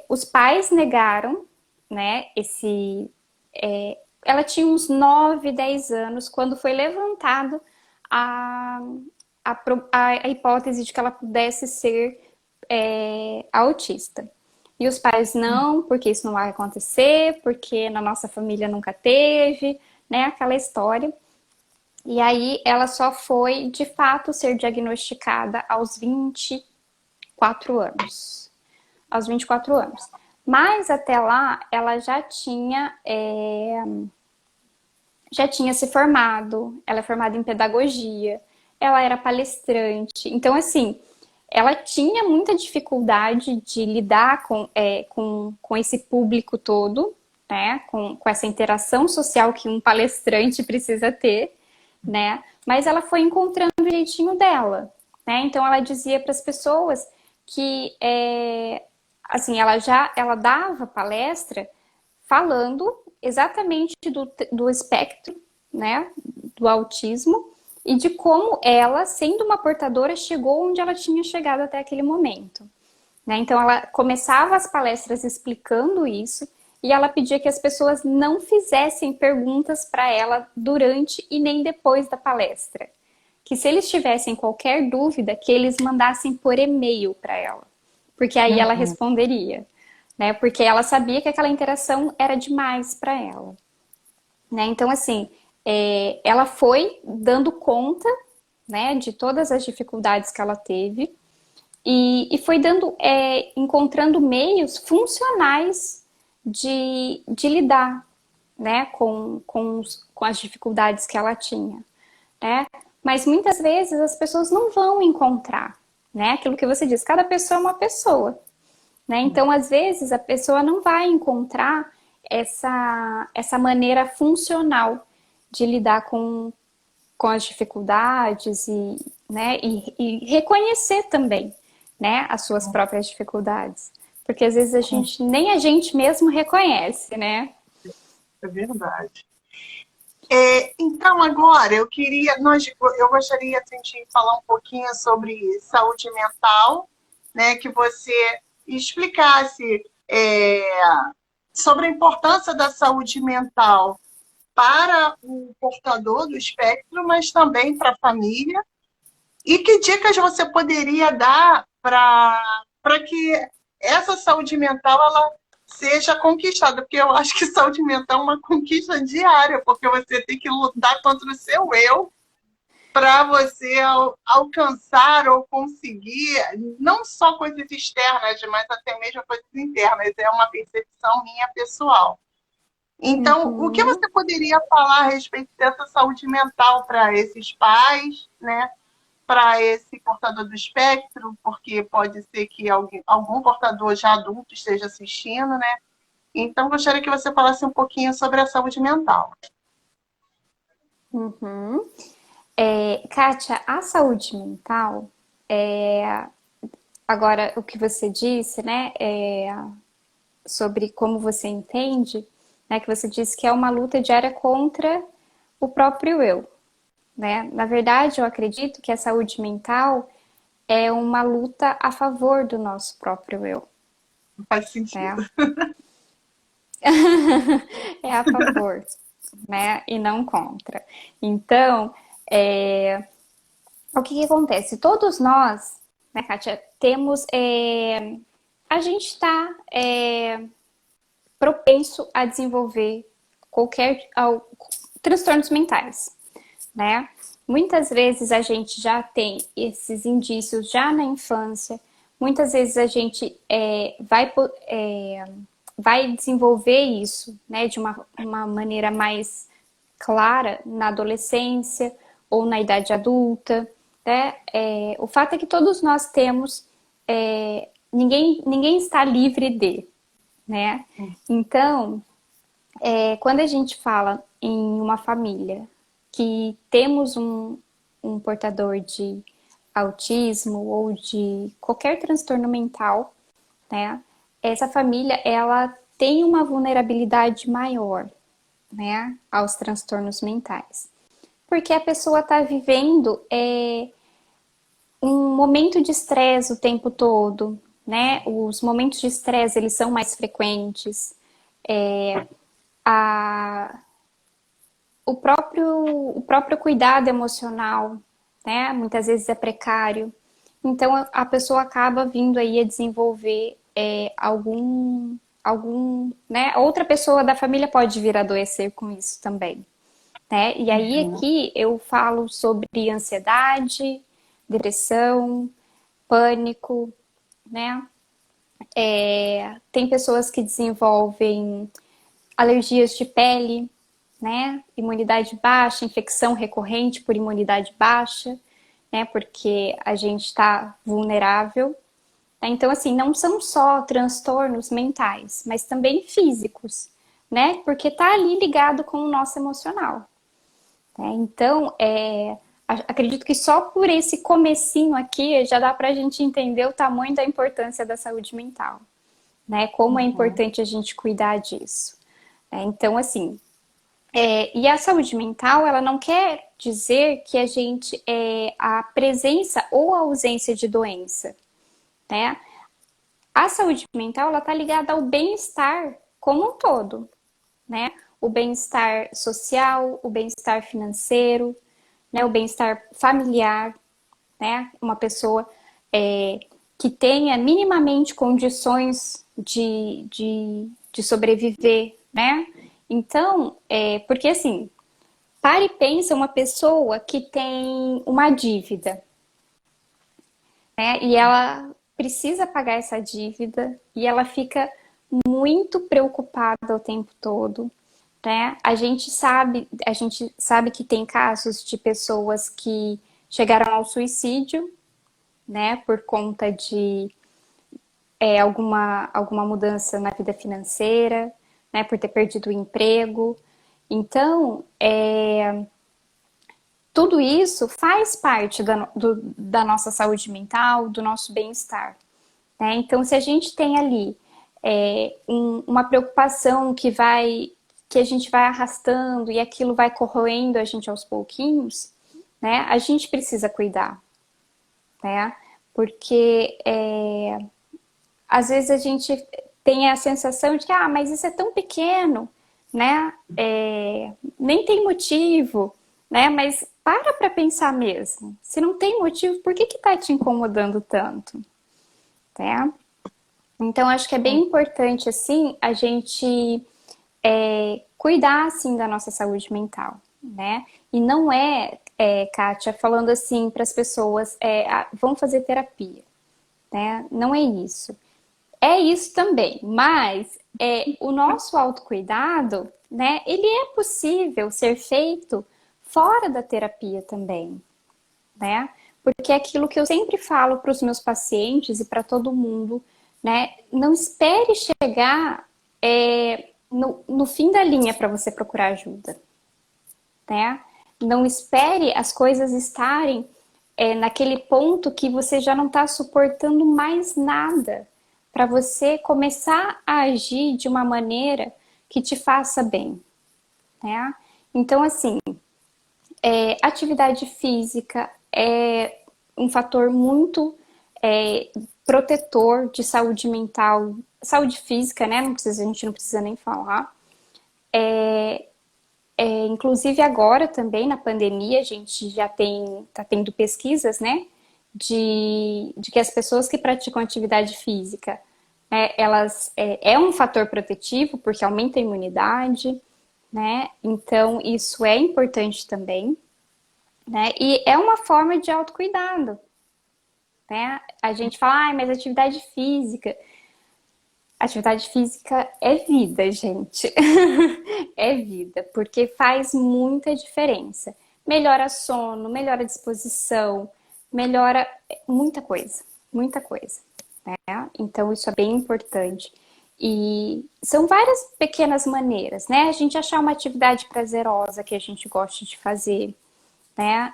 os pais negaram, né? Ela tinha uns 9, 10 anos quando foi levantado a, a hipótese de que ela pudesse ser autista. E os pais não, porque isso não vai acontecer, porque na nossa família nunca teve, né? Aquela história. E aí ela só foi, de fato, ser diagnosticada aos 24 anos. Aos 24 anos. Mas até lá ela já tinha se formado, ela é formada em pedagogia, ela era palestrante. Então, assim, ela tinha muita dificuldade de lidar com esse público todo, né? Com essa interação social que um palestrante precisa ter. né? Mas ela foi encontrando o jeitinho dela, né? Então ela dizia para as pessoas que assim, ela dava palestra falando exatamente do espectro, né, do autismo e de como ela, sendo uma portadora, chegou onde ela tinha chegado até aquele momento, né? Então ela começava as palestras explicando isso e ela pedia que as pessoas não fizessem perguntas para ela durante e nem depois da palestra. Que se eles tivessem qualquer dúvida, que eles mandassem por e-mail para ela, porque aí ela Uhum. responderia, né? Porque ela sabia que aquela interação era demais para ela, né? Então, assim, ela foi dando conta, né, de todas as dificuldades que ela teve e foi encontrando meios funcionais de lidar, né, com as dificuldades que ela tinha, né? Mas muitas vezes as pessoas não vão encontrar, né? Aquilo que você diz, cada pessoa é uma pessoa, né? Então, às vezes, a pessoa não vai encontrar essa maneira funcional de lidar com as dificuldades né, e reconhecer também, né, as suas próprias dificuldades. Porque às vezes nem a gente mesmo reconhece, né? É verdade. Então, agora eu gostaria assim, de falar um pouquinho sobre saúde mental, né? Que você explicasse sobre a importância da saúde mental para o portador do espectro, mas também para a família. E que dicas você poderia dar para que essa saúde mental ela seja conquistada? Porque eu acho que saúde mental é uma conquista diária, porque você tem que lutar contra o seu eu para você alcançar ou conseguir não só coisas externas, mas até mesmo coisas internas. É uma percepção minha pessoal. Então, o que Uhum. você poderia falar a respeito dessa saúde mental para esses pais, né? Para esse portador do espectro, porque pode ser que algum portador já adulto esteja assistindo, né? Então, gostaria que você falasse um pouquinho sobre a saúde mental. Uhum. Kátia, a saúde mental, agora o que você disse, né, sobre como você entende, né, que você disse que é uma luta diária contra o próprio eu, né? Na verdade, eu acredito que a saúde mental é uma luta a favor do nosso próprio eu, Faz sentido. né? É a favor, né? E não contra. Então, o que que acontece? Todos nós, né, Kátia, temos. A gente está propenso a desenvolver transtornos mentais, né? Muitas vezes a gente já tem esses indícios já na infância, muitas vezes a gente vai desenvolver isso, né, de uma maneira mais clara na adolescência ou na idade adulta, né? O fato é que todos nós temos, ninguém está livre de, né? Então, quando a gente fala em uma família que temos um portador de autismo ou de qualquer transtorno mental, né? Essa família, ela tem uma vulnerabilidade maior, né, aos transtornos mentais. Porque a pessoa está vivendo um momento de estresse o tempo todo, né? Os momentos de estresse, eles são mais frequentes. A, o próprio cuidado emocional, né? Muitas vezes é precário. Então a pessoa acaba vindo aí a desenvolver né? Outra pessoa da família pode vir a adoecer com isso também, né? E aí aqui eu falo sobre ansiedade, depressão, pânico, né? Tem pessoas que desenvolvem alergias de pele, né? Imunidade baixa, infecção recorrente por imunidade baixa, né? Porque a gente está vulnerável. Então, assim, não são só transtornos mentais, mas também físicos, né? Porque tá ali ligado com o nosso emocional. né? Então, acredito que só por esse comecinho aqui já dá para a gente entender o tamanho da importância da saúde mental, né? Como é Uhum. importante a gente cuidar disso. Então, assim, e a saúde mental, ela não quer dizer que a gente a presença ou a ausência de doença, né? A saúde mental, ela tá ligada ao bem-estar como um todo, né? O bem-estar social, o bem-estar financeiro, né? O bem-estar familiar, né? Uma pessoa que tenha minimamente condições de sobreviver, né? Então, porque assim, para e pensa uma pessoa que tem uma dívida, né? E ela precisa pagar essa dívida e ela fica muito preocupada o tempo todo, né? A gente sabe que tem casos de pessoas que chegaram ao suicídio, né? Por conta de alguma mudança na vida financeira, né? Por ter perdido o emprego. Então, tudo isso faz parte da nossa saúde mental, do nosso bem-estar, né? Então, se a gente tem ali uma preocupação que a gente vai arrastando e aquilo vai corroendo a gente aos pouquinhos, né? A gente precisa cuidar, né? Porque às vezes a gente tem a sensação de que, mas isso é tão pequeno, né? Nem tem motivo, né? Mas para pensar mesmo. Se não tem motivo, por que tá te incomodando tanto? Né? Então, acho que é bem importante, assim, a gente cuidar, assim, da nossa saúde mental, né? E não Kátia, falando assim para as pessoas, vão fazer terapia, né? Não é isso. É isso também, mas o nosso autocuidado, né? Ele é possível ser feito fora da terapia também, né? Porque é aquilo que eu sempre falo para os meus pacientes e para todo mundo, né? Não espere chegar no fim da linha para você procurar ajuda, né? Não espere as coisas estarem naquele ponto que você já não está suportando mais nada para você começar a agir de uma maneira que te faça bem, né? Então, assim, atividade física é um fator muito protetor de saúde mental, saúde física, né? A gente não precisa nem falar. Inclusive agora também na pandemia a gente já está tendo pesquisas, né? De que as pessoas que praticam atividade física, né, elas é um fator protetivo porque aumenta a imunidade, né? Então isso é importante também, né? E é uma forma de autocuidado, né? A gente fala, mas atividade física é vida, gente. É vida, porque faz muita diferença. Melhora sono, melhora a disposição, melhora muita coisa, muita coisa, né? Então isso é bem importante. E são várias pequenas maneiras, né? A gente achar uma atividade prazerosa que a gente goste de fazer, né?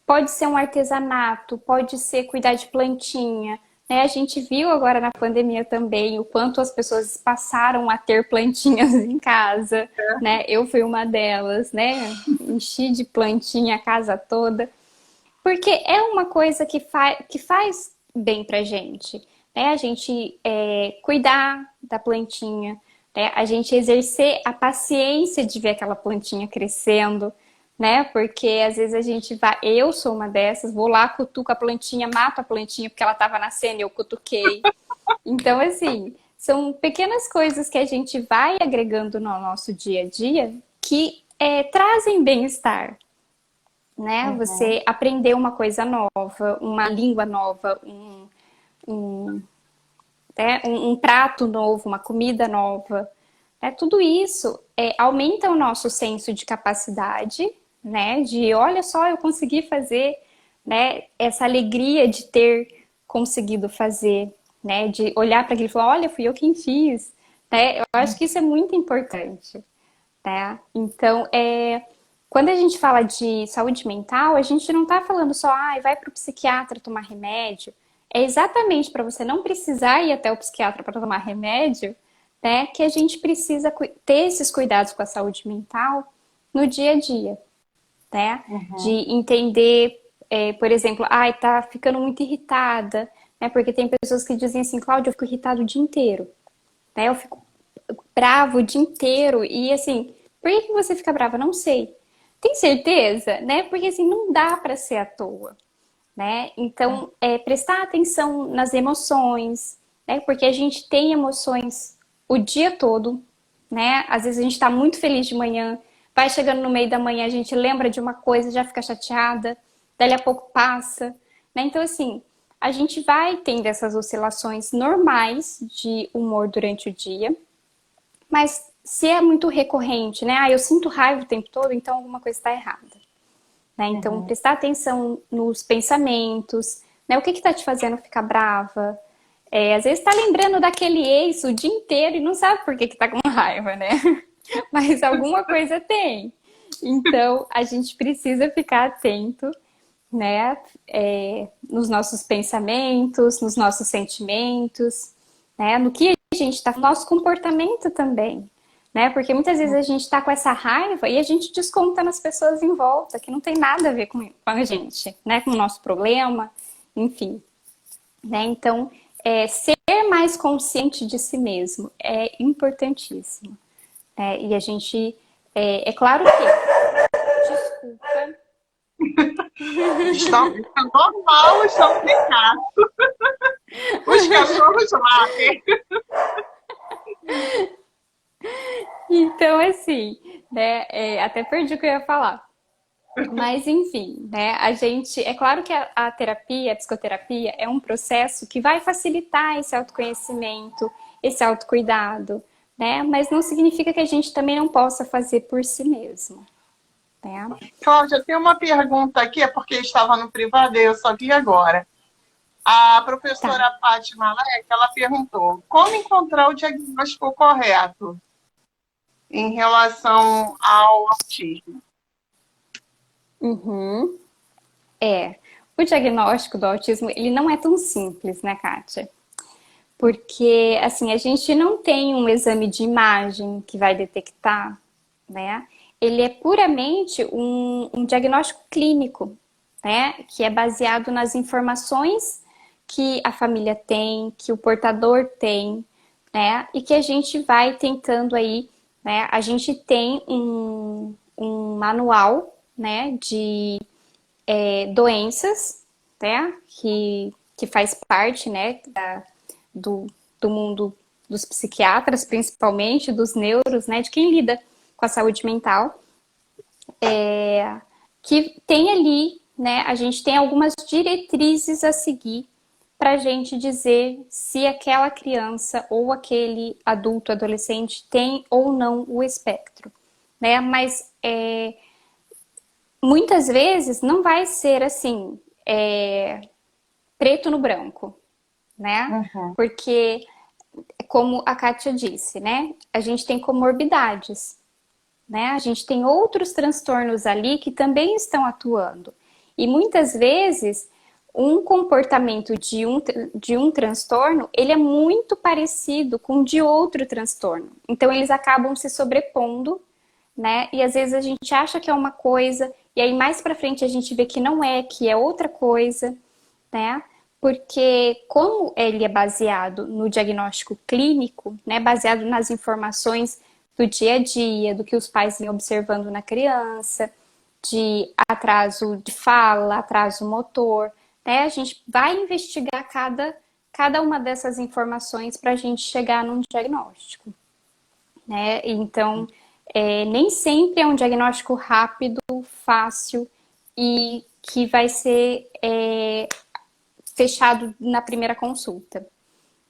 Pode ser um artesanato, pode ser cuidar de plantinha, né? A gente viu agora na pandemia também o quanto as pessoas passaram a ter plantinhas em casa, né? Eu fui uma delas, né? Enchi de plantinha a casa toda, porque é uma coisa que faz bem pra gente, né? A gente cuidar da plantinha, né? A gente exercer a paciência de ver aquela plantinha crescendo, né? Porque às vezes a gente vai, eu sou uma dessas, vou lá, cutuco a plantinha, mato a plantinha porque ela estava nascendo e eu cutuquei. Então, assim, são pequenas coisas que a gente vai agregando no nosso dia a dia que trazem bem-estar, né? Uhum. Você aprender uma coisa nova, uma língua nova, um prato novo, uma comida nova. Tudo isso aumenta o nosso senso de capacidade, né? De olha só, eu consegui fazer, né? Essa alegria de ter conseguido fazer, né? De olhar para aquilo e falar, olha, fui eu quem fiz, né? Eu acho que isso é muito importante, né? Então, quando a gente fala de saúde mental, a gente não está falando só, vai para o psiquiatra tomar remédio. É exatamente para você não precisar ir até o psiquiatra para tomar remédio, né, que a gente precisa ter esses cuidados com a saúde mental no dia a dia, né? De Uhum. entender, por exemplo, tá ficando muito irritada, né? Porque tem pessoas que dizem assim, Cláudia, eu fico irritado o dia inteiro, né? Eu fico bravo o dia inteiro e assim, por que você fica brava? Não sei. Tem certeza, né? Porque assim, não dá para ser à toa, né? Então, prestar atenção nas emoções, né? Porque a gente tem emoções o dia todo, né? Às vezes a gente está muito feliz de manhã, vai chegando no meio da manhã, a gente lembra de uma coisa, já fica chateada, dali a pouco passa, né? Então, assim, a gente vai tendo essas oscilações normais de humor durante o dia, mas se é muito recorrente, né? Eu sinto raiva o tempo todo, então alguma coisa está errada. Né? Então, Uhum. prestar atenção nos pensamentos, né? O que está te fazendo ficar brava? Às vezes está lembrando daquele ex o dia inteiro e não sabe por que está com raiva, né? Mas alguma coisa tem. Então, a gente precisa ficar atento, né? Nos nossos pensamentos, nos nossos sentimentos, né? No que a gente está, no nosso comportamento também, né? Porque muitas vezes a gente está com essa raiva e a gente desconta nas pessoas em volta, que não tem nada a ver com a gente, né? Com o nosso problema, enfim, né? Então, ser mais consciente de si mesmo é importantíssimo, né? E a gente, é claro que, desculpa, Está normal, estamos em casa. Os cachorros latem. então assim, né? Até perdi o que eu ia falar. Mas, enfim, né? A gente. É claro que a terapia, a psicoterapia, é um processo que vai facilitar esse autoconhecimento, esse autocuidado, né? Mas não significa que a gente também não possa fazer por si mesmo, né? Cláudia, tem uma pergunta aqui, é porque estava no privado e eu só vi agora. A Tá. professora Fátima Leque, ela perguntou como encontrar o diagnóstico correto em relação ao autismo. Uhum. É. O diagnóstico do autismo, ele não é tão simples, né, Kátia? Porque, assim, a gente não tem um exame de imagem que vai detectar, né? Ele é puramente um diagnóstico clínico, né? Que é baseado nas informações que a família tem, que o portador tem, né? E que a gente vai tentando aí, né? A gente tem um manual, né? De doenças, né? Que faz parte, né? Do, do mundo dos psiquiatras, principalmente, dos neuros, né, de quem lida com a saúde mental, que tem ali, né, a gente tem algumas diretrizes a seguir para a gente dizer se aquela criança ou aquele adulto, adolescente tem ou não o espectro, né, mas muitas vezes não vai ser assim, preto no branco, né, Uhum. porque como a Kátia disse, né? A gente tem comorbidades, né? A gente tem outros transtornos ali que também estão atuando. E muitas vezes um comportamento de um transtorno, ele é muito parecido com o de outro transtorno. Então eles acabam se sobrepondo, né? E às vezes a gente acha que é uma coisa e aí mais para frente a gente vê que não é, que é outra coisa, né? Porque como ele é baseado no diagnóstico clínico, né, baseado nas informações do dia a dia, do que os pais vêm observando na criança, de atraso de fala, atraso motor, né, a gente vai investigar cada uma dessas informações para a gente chegar num diagnóstico, né? Então, nem sempre é um diagnóstico rápido, fácil e que vai ser fechado na primeira consulta,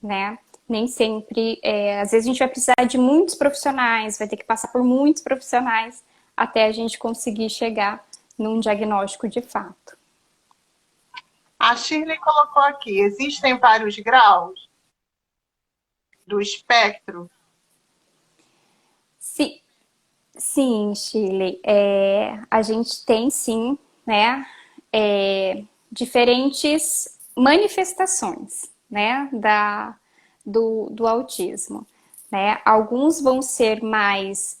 né? Nem sempre, às vezes a gente vai precisar de muitos profissionais, vai ter que passar por muitos profissionais até a gente conseguir chegar num diagnóstico de fato. A Shirley colocou aqui, existem vários graus do espectro? Se, Sim, Shirley, a gente tem sim, né, diferentes manifestações, né, do autismo, né? Alguns vão ser mais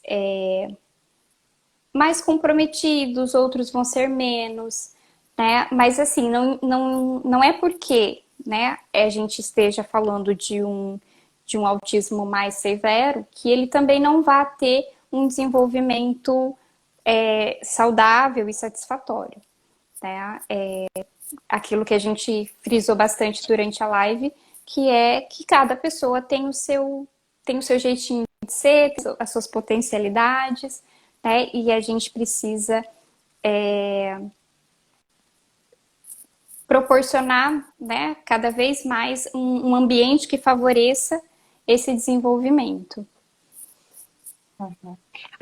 comprometidos, outros vão ser menos, né? Mas assim, não é porque, né, a gente esteja falando de um autismo mais severo que ele também não vai ter um desenvolvimento saudável e satisfatório, né? Aquilo que a gente frisou bastante durante a live, que é que cada pessoa tem o seu jeitinho de ser, tem as suas potencialidades, né? E a gente precisa proporcionar, né, cada vez mais um ambiente que favoreça esse desenvolvimento.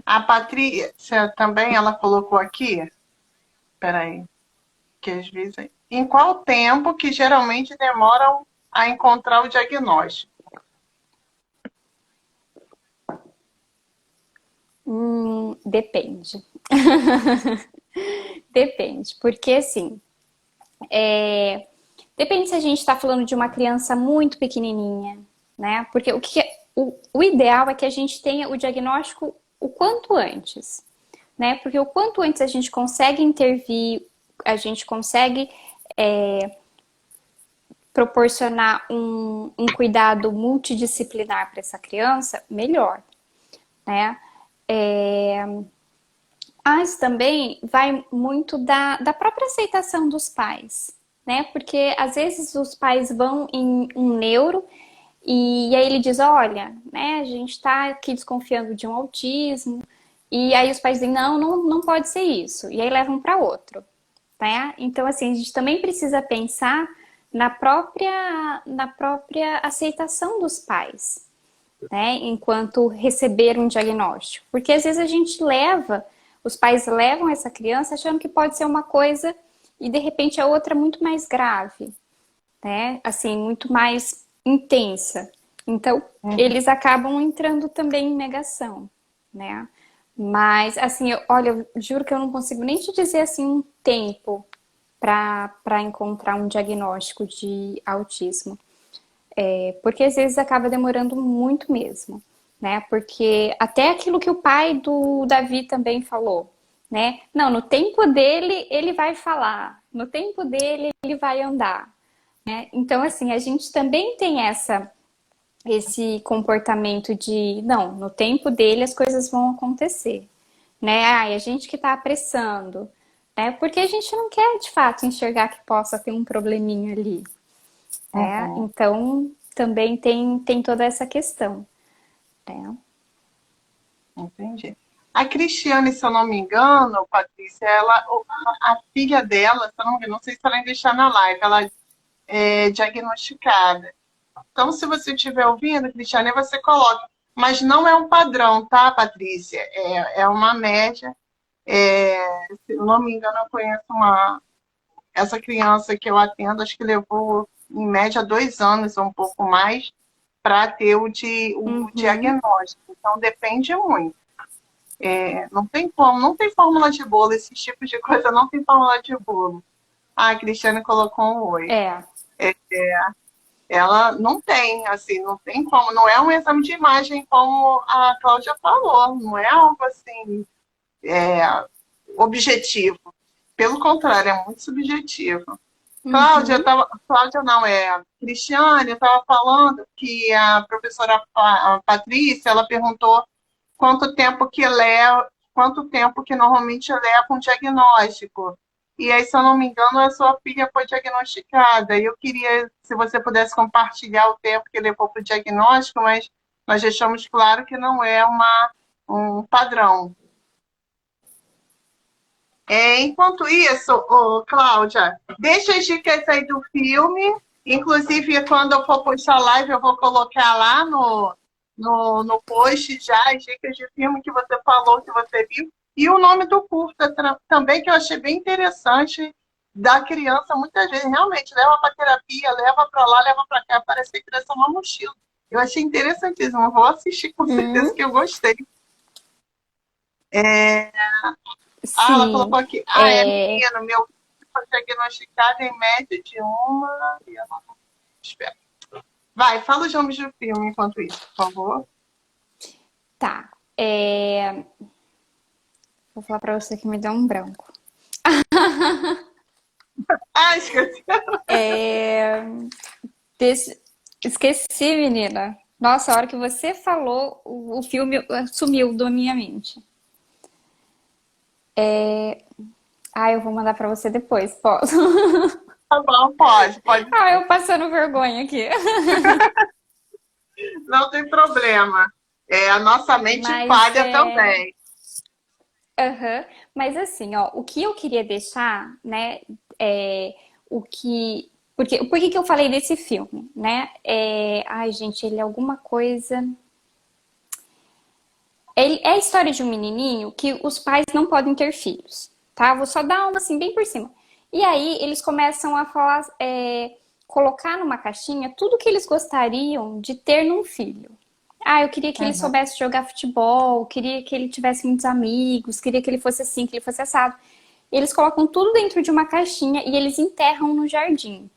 A Patrícia também, ela colocou aqui, peraí, que às vezes... Em qual tempo que geralmente demoram a encontrar o diagnóstico? Depende. Depende, porque assim, depende se a gente está falando de uma criança muito pequenininha, né? Porque o ideal é que a gente tenha o diagnóstico o quanto antes, né? Porque o quanto antes a gente consegue intervir, a gente consegue proporcionar um cuidado multidisciplinar para essa criança, melhor, né? Mas também vai muito da própria aceitação dos pais, né? Porque às vezes os pais vão em um neuro e aí ele diz, olha, né, a gente está aqui desconfiando de um autismo, e aí os pais dizem, não pode ser isso, e aí levam para outro, né? Então, assim, a gente também precisa pensar na própria aceitação dos pais, né? Enquanto receber um diagnóstico. Porque às vezes os pais levam essa criança achando que pode ser uma coisa e de repente a outra muito mais grave, né? Assim, muito mais intensa. Então, eles acabam entrando também em negação, né? Mas, assim, olha, eu juro que eu não consigo nem te dizer, assim, um tempo para encontrar um diagnóstico de autismo. Porque às vezes acaba demorando muito mesmo, né? Porque até aquilo que o pai do Davi também falou, né? Não, no tempo dele ele vai falar, no tempo dele ele vai andar, né? Então, assim, a gente também tem esse comportamento de, não, no tempo dele as coisas vão acontecer, né? Ai, a gente que tá apressando, né? Porque a gente não quer, de fato, enxergar que possa ter um probleminha ali, né? Uhum. Então, também tem toda essa questão, né? Entendi. A Cristiane, se eu não me engano, Patrícia, a filha dela, se eu não me engano, não sei se ela ainda está na live, ela é diagnosticada. Então, se você estiver ouvindo, Cristiane, você coloca. Mas não é um padrão, tá, Patrícia? É uma média. Se eu não me engano, eu conheço essa criança que eu atendo, acho que levou, em média, 2 anos ou um pouco mais para ter o Uhum, diagnóstico. Então, depende muito. Não tem como, não tem fórmula de bolo, esses tipos de coisa não tem fórmula de bolo. Ah, a Cristiane colocou um oi. é. Ela não tem, assim, não tem como, não é um exame de imagem como a Cláudia falou, não é algo assim é, objetivo. Pelo contrário, é muito subjetivo. Uhum, Cláudia não, a Cristiane estava falando que a professora a Patrícia, ela perguntou quanto tempo que normalmente leva um diagnóstico. E aí, se eu não me engano, a sua filha foi diagnosticada. E eu queria, se você pudesse compartilhar o tempo que levou para o diagnóstico, mas nós deixamos claro que não é um padrão. Enquanto isso, Cláudia, deixa as dicas aí do filme. Inclusive, quando eu for postar a live, eu vou colocar lá no post já as dicas de filme que você falou, que você viu. E o nome do curta também, que eu achei bem interessante, da criança, muitas vezes, realmente, leva para terapia, leva para lá, leva para cá, parece que a criança é uma mochila. Eu achei interessantíssimo, vou assistir com certeza uhum. que eu gostei. É... Ah, ela Sim, colocou aqui. Ah, é é, menino. Meu filho foi diagnosticado em média de uma. E eu não... Espera. Vai, fala os nomes do filme enquanto isso, por favor. tá. Vou falar pra você que me deu um branco. Ah, esqueci. É, desse- Esqueci, menina. Nossa, a hora que você falou, o filme sumiu da minha mente. Ah, eu vou mandar pra você depois, posso? Tá bom, pode. Ah, eu passando vergonha aqui. Não tem problema. É, a nossa mente Mas falha é. também. Aham. Mas assim, ó, o que eu queria deixar, né, é o que. Por que que eu falei desse filme, né? Ai, gente, ele é alguma coisa. Ele é a história de um menininho que os pais não podem ter filhos, tá? Vou só dar uma assim, bem por cima. E aí eles começam a falar, colocar numa caixinha tudo que eles gostariam de ter num filho. Ah, eu queria que ele Uhum. soubesse jogar futebol, queria que ele tivesse muitos amigos, queria que ele fosse assim, que ele fosse assado. Eles colocam tudo dentro de uma caixinha e eles enterram no jardim,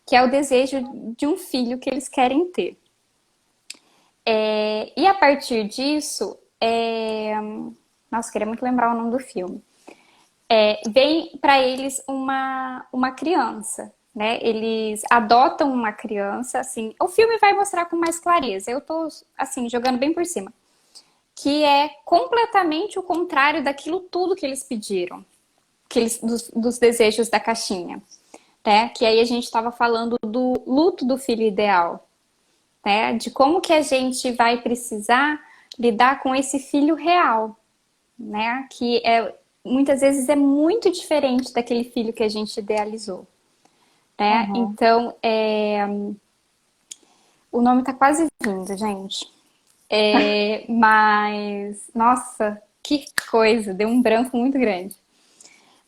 que é o desejo de um filho que eles querem ter. E a partir disso, nossa, queria muito lembrar o nome do filme. Vem para eles uma criança, né? Eles adotam uma criança, assim. O filme vai mostrar com mais clareza. Eu tô, assim, jogando bem por cima. Que é completamente o contrário daquilo tudo que eles pediram, dos desejos da caixinha, né? Que aí a gente estava falando do luto do filho ideal, né? De como que a gente vai precisar lidar com esse filho real, né? Que muitas vezes é muito diferente daquele filho que a gente idealizou, né? Uhum. Então, o nome tá quase vindo, gente. Mas, nossa, que coisa, deu um branco muito grande.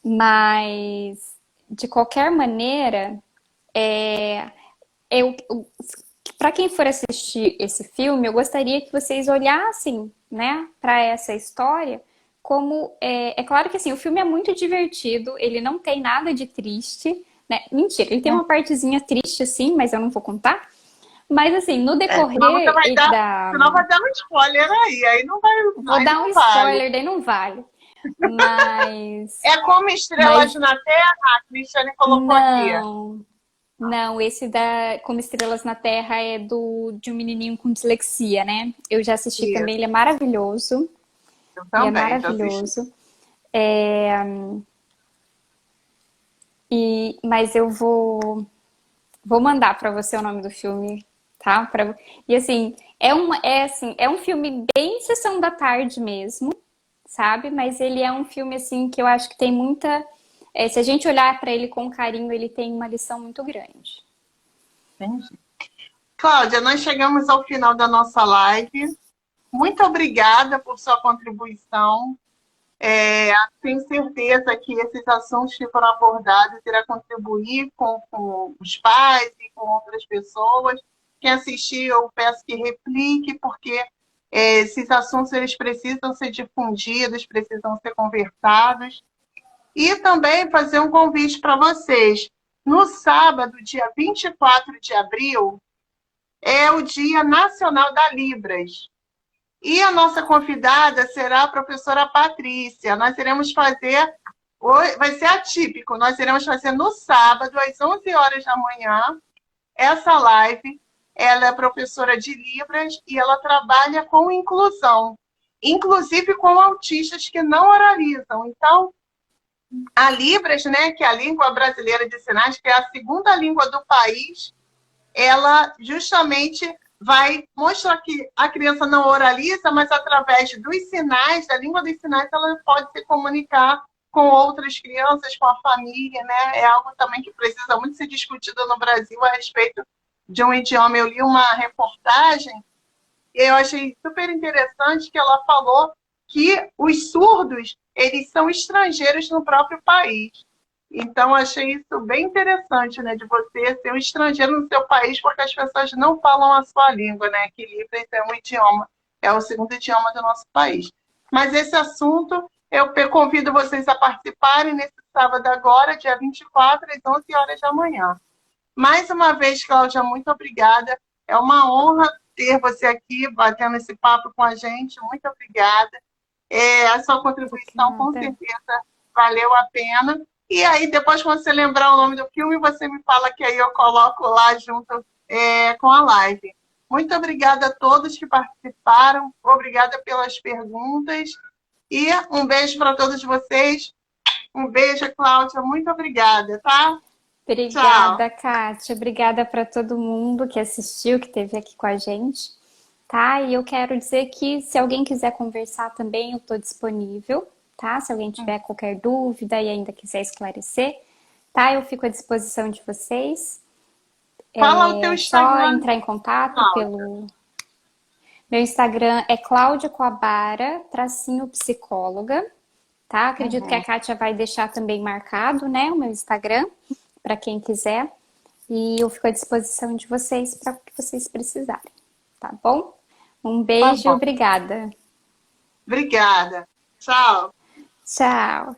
Mas, de qualquer maneira, eu, para quem for assistir esse filme, eu gostaria que vocês olhassem, né, para essa história como é claro que assim, o filme é muito divertido, ele não tem nada de triste, né? Mentira, ele tem uma partezinha triste assim, mas eu não vou contar. Mas assim, no Senão você decorrer vai dar, da senão vai dar um spoiler vou aí dar um não vale. spoiler, daí não vale. Mas É como Estrelas mas na Terra, a Cristiane colocou aqui. não, não, esse da Como Estrelas na Terra é do de um menininho com dislexia, né? Eu já assisti também, Isso, ele é maravilhoso. eu Ele é também, já assisti. maravilhoso. Mas eu vou mandar para você o nome do filme, tá? E assim, é um filme bem sessão da tarde mesmo, sabe? Mas ele é um filme assim que eu acho que tem muita, se a gente olhar para ele com carinho, ele tem uma lição muito grande. Entendi. Cláudia, nós chegamos ao final da nossa live. Muito obrigada por sua contribuição. Tenho certeza que esses assuntos que foram abordados irão contribuir com os pais e com outras pessoas. Quem assistiu, eu peço que replique, porque esses assuntos eles precisam ser difundidos, precisam ser conversados. E também fazer um convite para vocês. No sábado, dia 24 de abril, é o Dia Nacional da Libras. E a nossa convidada será a professora Patrícia. Nós iremos fazer, vai ser atípico, nós iremos fazer no sábado, às 11 horas da manhã, essa live. Ela é professora de Libras e ela trabalha com inclusão, inclusive com autistas que não oralizam. Então, a Libras, né, que é a língua brasileira de sinais, que é a segunda língua do país, ela justamente vai mostrar que a criança não oraliza, mas através dos sinais, da língua dos sinais, ela pode se comunicar com outras crianças, com a família, né? É algo também que precisa muito ser discutido no Brasil a respeito de um idioma. Eu li uma reportagem e eu achei super interessante que ela falou que os surdos, eles são estrangeiros no próprio país. Então, achei isso bem interessante, né? De você ser um estrangeiro no seu país porque as pessoas não falam a sua língua, né? Que Libras é um idioma, é o segundo idioma do nosso país. Mas esse assunto, eu convido vocês a participarem nesse sábado agora, dia 24, às 11 horas da manhã. Mais uma vez, Cláudia, muito obrigada. É uma honra ter você aqui batendo esse papo com a gente. Muito obrigada. A sua contribuição, com Obrigada. certeza, valeu a pena. E aí, depois, quando você lembrar o nome do filme, você me fala que aí eu coloco lá junto com a live. Muito obrigada a todos que participaram. Obrigada pelas perguntas. E um beijo para todos vocês. Um beijo, Cláudia. Muito obrigada, tá? Tchau. Obrigada, Kátia. Obrigada para todo mundo que assistiu, que esteve aqui com a gente, tá? E eu quero dizer que se alguém quiser conversar também, eu estou disponível, tá? Se alguém tiver qualquer dúvida e ainda quiser esclarecer, tá? Eu fico à disposição de vocês. Fala o teu É só Instagram. entrar em contato Cláudia. pelo... Meu Instagram é Cláudia Coabara, tracinho psicóloga, tá? Acredito que a Kátia vai deixar também marcado, né? O meu Instagram, para quem quiser. E eu fico à disposição de vocês para o que vocês precisarem, tá bom? Um Tá beijo e bom. obrigada. Obrigada. Tchau. Tchau.